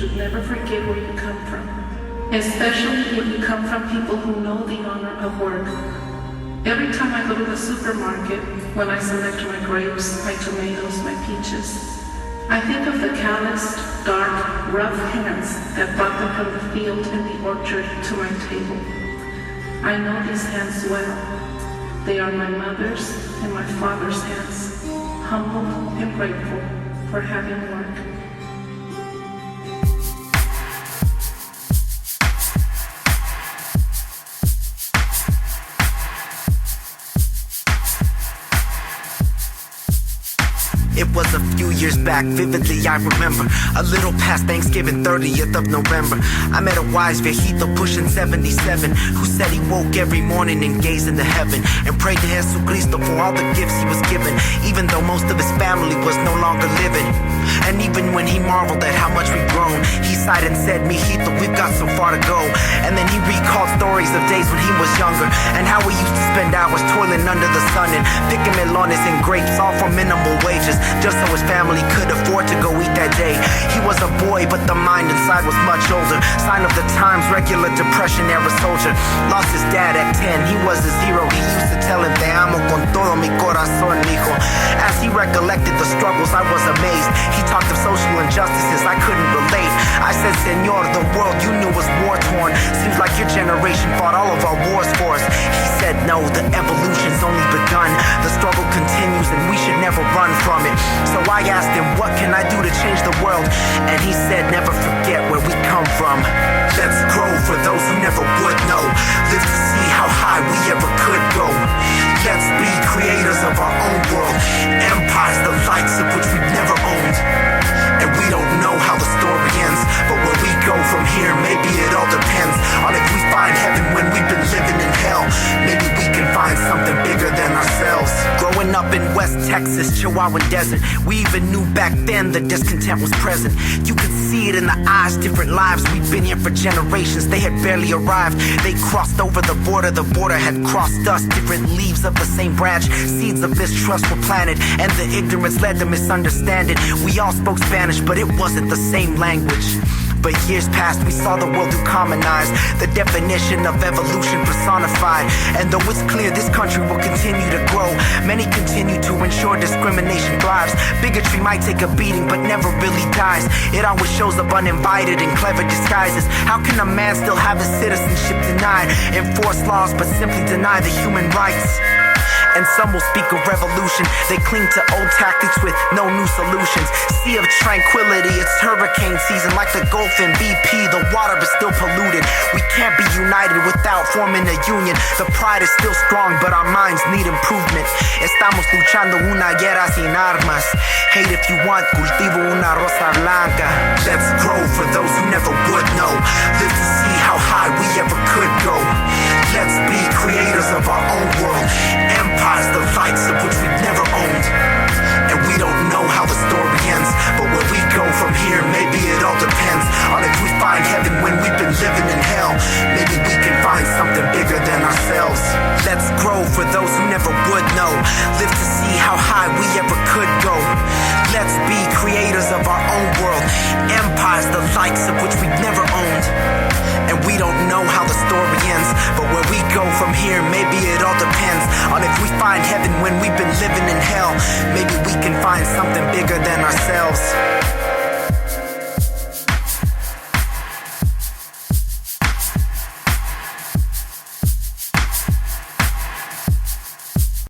should never forget where you come from, especially if you come from people who know the honor of work. Every time I go to the supermarket, when I select my grapes, my tomatoes, my peaches, I think of the calloused, dark, rough hands that brought them from the field and the orchard to my table. I know these hands well. They are my mother's and my father's hands, humble and grateful for having work. It was a few years back, vividly I remember. A little past Thanksgiving, 30th of November. I met a wise viejito pushing 77, who said he woke every morning and gazed into heaven and prayed to Jesucristo for all the gifts he was given, even though most of his family was no longer living. And even when he marveled at how much we'd grown, he sighed and said, "Mijito, we've got so far to go." And then he recalled stories of days when he was younger, and how we used to spend hours toiling under the sun and picking melones and grapes, all for minimal wages, just so his family could afford to go eat that day. He was a boy, but the mind inside was much older. Sign of the times, regular depression era soldier. Lost his dad at 10, he was his hero. He used to tell him, "Te amo con todo mi corazón, mijo." As he recollected the struggles, I was amazed. He talked of social injustices, I couldn't relate. I said, "Senor, the world you knew was war-torn. Seems like your generation fought all of our wars for us." He said, "No, the evolution's only begun. The struggle continues and we should never run from it." So I asked him, "What can I do to change the world?" And he said, "Never forget where we come from. Let's grow for those who never would know. Live to see how high we ever could go. Let's be creators of our own world. Empires the likes of which we've never owned. And we don't know how the story ends, but where we go from here, maybe it all depends on if we find heaven when we've been living in hell. Maybe we can find something bigger than ourselves." Growing up in West Texas, Chihuahuan Desert, we even knew back then the discontent was present. You could see it in the eyes, different lives. We've been here for generations, they had barely arrived. They crossed over the border had crossed us. Different leaves of the same branch, seeds of mistrust were planted, and the ignorance led to misunderstanding. We all spoke Spanish, but it wasn't the same language. But years passed, we saw the world through common eyes, the definition of evolution personified. And though it's clear this country will continue to grow, many continue to ensure discrimination thrives. Bigotry might take a beating, but never really dies. It always shows up uninvited in clever disguises. How can a man still have his citizenship denied? Enforce laws, but simply deny the human rights? And some will speak of revolution. They cling to old tactics with no new solutions. Sea of tranquility, it's hurricane season. Like the Gulf and BP, the water is still polluted. We can't be united without forming a union. The pride is still strong, but our minds need improvement. Estamos luchando una guerra sin armas. Hate if you want, cultivo una rosa blanca. Let's grow for those who never would know. Live to see how high we ever could go. Let's be creators of our own world. Empires the likes of which we've never owned. And we don't know how the story ends, but where we go from here, maybe it all depends on if we find heaven when we've been living in hell. Maybe we can find something bigger than ourselves. Let's grow for those who never would know. Live to see how high we ever could go. Let's be creators of our own world. Empires the likes of which we've never owned. And we don't know how the story ends, but where we go from here, maybe it all depends on if we find heaven when we've been living in hell. Maybe we can find something bigger than ourselves.